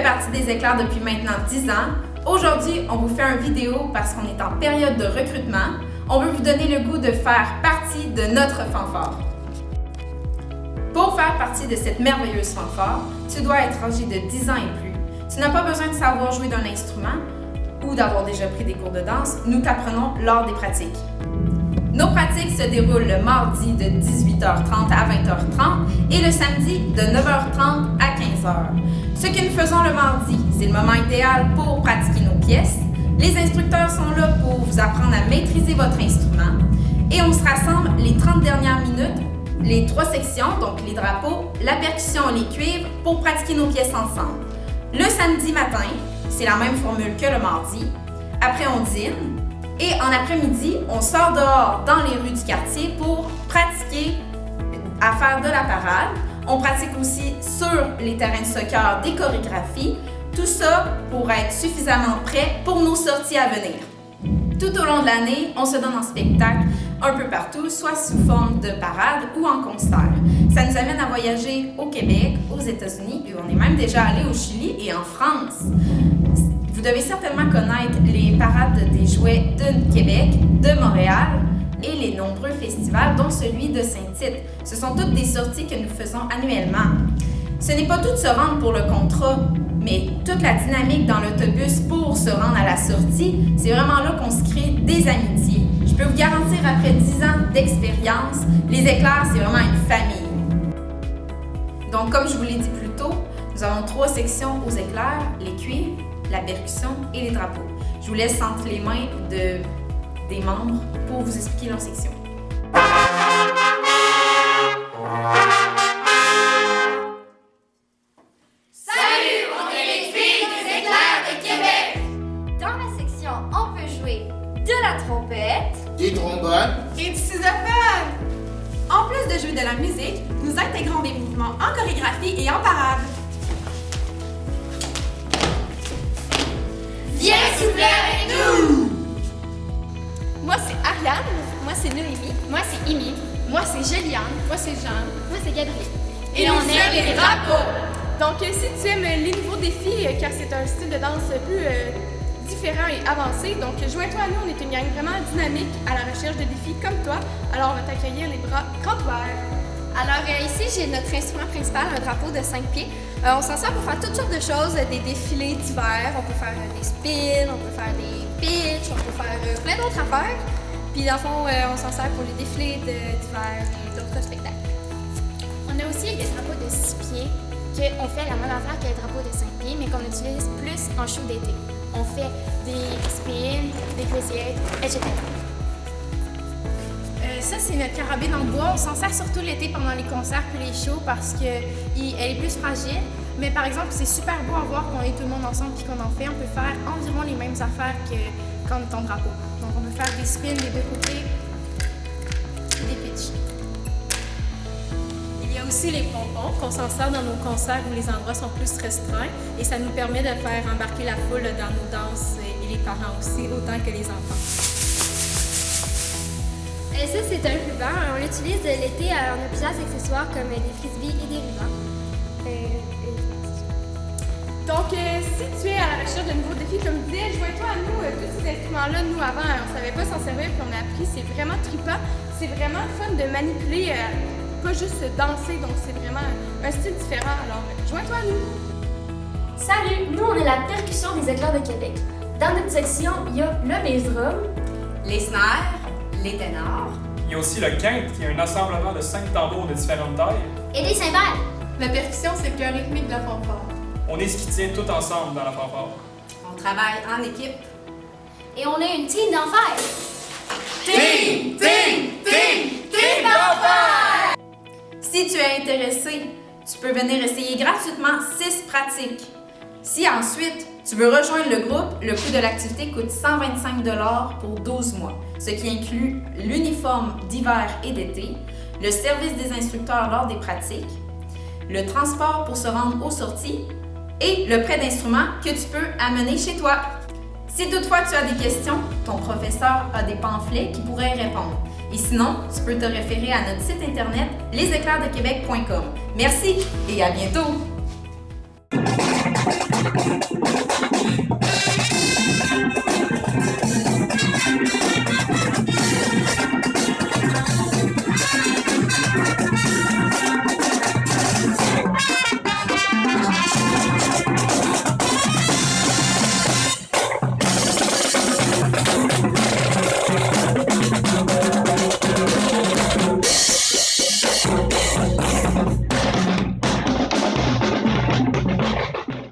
partie des éclairs depuis maintenant 10 ans. Aujourd'hui, on vous fait une vidéo parce qu'on est en période de recrutement. On veut vous donner le goût de faire partie de notre fanfare. Pour faire partie de cette merveilleuse fanfare, tu dois être âgé de 10 ans et plus. Tu n'as pas besoin de savoir jouer d'un instrument ou d'avoir déjà pris des cours de danse. Nous t'apprenons lors des pratiques. Nos pratiques se déroulent le mardi de 18h30 à 20h30 et le samedi de 9h30 à 15h. Ce que nous faisons le mardi, c'est le moment idéal pour pratiquer nos pièces. Les instructeurs sont là pour vous apprendre à maîtriser votre instrument et on se rassemble les 30 dernières minutes, les 3 sections, donc les drapeaux, la percussion et les cuivres, pour pratiquer nos pièces ensemble. Le samedi matin, c'est la même formule que le mardi. Après, on dîne. Et en après-midi, on sort dehors dans les rues du quartier pour pratiquer à faire de la parade. On pratique aussi sur les terrains de soccer des chorégraphies. Tout ça pour être suffisamment prêt pour nos sorties à venir. Tout au long de l'année, on se donne en spectacle un peu partout, soit sous forme de parade ou en concert. Ça nous amène à voyager au Québec, aux États-Unis et on est même déjà allé au Chili et en France. Vous devez certainement connaître les parades des jouets de Québec, de Montréal et les nombreux festivals, dont celui de Saint-Tite. Ce sont toutes des sorties que nous faisons annuellement. Ce n'est pas tout de se rendre pour le contrat, mais toute la dynamique dans l'autobus pour se rendre à la sortie, c'est vraiment là qu'on se crée des amitiés. Je peux vous garantir, après 10 ans d'expérience, les éclairs, c'est vraiment une famille. Donc, comme je vous l'ai dit plus tôt, nous avons 3 sections aux éclairs, les cuivres, la percussion et les drapeaux. Je vous laisse entre les mains des membres pour vous expliquer leur section. Salut, on est les filles des éclairs de Québec! Dans la section, on peut jouer de la trompette, du trombone Et du saxophone! En plus de jouer de la musique, nous intégrons des mouvements en chorégraphie et en parade. viens souffler avec nous! Moi, c'est Ariane. Moi, c'est Noémie. Moi, c'est Amy. Moi, c'est Juliane. Moi, c'est Jeanne. Moi, c'est Gabrielle. Et on aime les drapeaux! Donc, si tu aimes les nouveaux défis, car c'est un style de danse plus différent et avancé, donc joins-toi à nous. On est une gang vraiment dynamique à la recherche de défis comme toi. Alors, on va t'accueillir les bras grands ouverts. Alors, ici, j'ai notre instrument principal, un drapeau de 5 pieds. On s'en sert pour faire toutes sortes de choses, des défilés d'hiver, on peut faire des spins, on peut faire des pitchs, on peut faire plein d'autres affaires. Puis dans le fond, on s'en sert pour les défilés d'hiver et d'autres spectacles. On a aussi des drapeaux de 6 pieds qu'on fait la même affaire que les drapeaux de 5 pieds, mais qu'on utilise plus en show d'été. On fait des spins, des fusillades, etc. Ça, c'est notre carabine en bois. On s'en sert surtout l'été pendant les concerts puis les shows parce qu'elle est plus fragile. Mais par exemple, c'est super beau à voir qu'on est tout le monde ensemble puis qu'on en fait. On peut faire environ les mêmes affaires que quand on est en drapeau. Donc, on peut faire des spins des deux côtés et des pitchs. Il y a aussi les pompons qu'on s'en sert dans nos concerts où les endroits sont plus restreints et ça nous permet de faire embarquer la foule dans nos danses et les parents aussi, autant que les enfants. Ça, c'est un ruban. On l'utilise l'été. On a plusieurs accessoires comme des frisbees et des rubans. Donc, si tu es à la recherche de nouveaux défis, comme je disais, joins-toi à nous. Tous ces instruments-là, nous, avant, on ne savait pas s'en servir, puis on a appris. C'est vraiment trippant. C'est vraiment fun de manipuler, pas juste danser. Donc, c'est vraiment un style différent. Alors, joins-toi à nous. Salut, nous on est la percussion des éclairs de Québec. Dans notre section, il y a le bass drum, Les snares, les ténors. Il y a aussi le quinte, qui est un assemblement de 5 tambours de différentes tailles. et des cymbales. La percussion, c'est le cœur rythmique de la fanfare. On est ce qui tient tout ensemble dans la fanfare. On travaille en équipe. Et on est une team d'enfer. Team d'enfer! Si tu es intéressé, tu peux venir essayer gratuitement 6 pratiques. Si ensuite tu veux rejoindre le groupe, le coût de l'activité coûte 125 $ pour 12 mois, ce qui inclut l'uniforme d'hiver et d'été, le service des instructeurs lors des pratiques, le transport pour se rendre aux sorties et le prêt d'instruments que tu peux amener chez toi. Si toutefois tu as des questions, ton professeur a des pamphlets qui pourraient y répondre. Et sinon, tu peux te référer à notre site internet leséclairsdequebec.com. Merci et à bientôt!